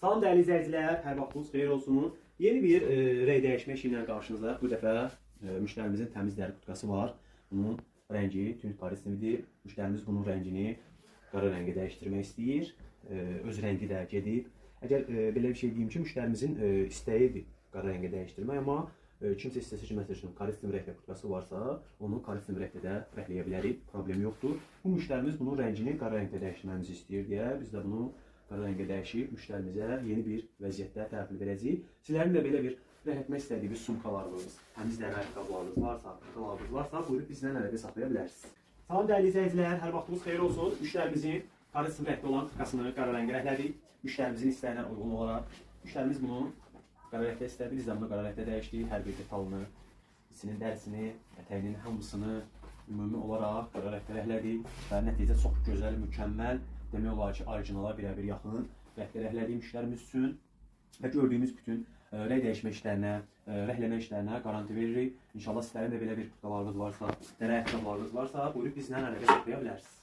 Salam değerli izleyiciler, hər vaxtınız xeyir olsun. Yeni bir rəng dəyişmə işi ilə qarşınızda. Bu dəfə müştərimizin təmiz dəri kutkası var. Bunun rəngi tünd parislidir. Müştərimiz bunun rəngini qara rəngə dəyişdirmək istəyir. Öz rəngi də gedib. Əgər belə bir şey deyim ki, müştərimizin istəyidir qara rəngə dəyişdirmək, amma kimsə istəsə ki, məsəl üçün karistin rəngli kutkası varsa, onu karistin rəngdə də rəngləyə bilərik. Problem yoxdur. Bu müştərimiz bunun rəngini qara rəngdə dəyişdirməmizi istəyir deyə biz də bunu qara rəngə dəyişib müştərimizə yeni bir vəziyyətdə təhvil verəcəyik. Sizlərin də belə bir rəng etmək istədiyiniz sumkalarınız, təmiz dəri ayaqqabılarınız varsa, kutularınız varsa, buyurub bizdən əlaqə saxlaya bilərsiniz. Salam dəyərli izləyicilər, hər vaxtınız xeyir olsun. Müştərimizin karistin rəngli olan kutkasını qara rəngə rənglədik. Müştərimizin istəyinə uyğun olaraq. Müştərimiz bunu qara rəngdə istədi, biz də bunu qara rəngdə dəyişdik. Hər bir detalını, içinin dərisini, ətəyinin hamısını ümumi olaraq qara rəngdə rənglədik və nəticə çox gözəl, mükəmməl, demək olar ki, orijinala birə-bir yaxın rəngdə rənglədik müştərimiz üçün və gördüyümüz bütün rəng dəyişmə işlərinə, rəngləmə işlərinə qaranti veririk. İnşallah sizlərin də belə bir kutkalarınız varsa, dəri ayaqqabılarınız varsa, buyurub bizlə əlaqə saxlaya bilərsiniz.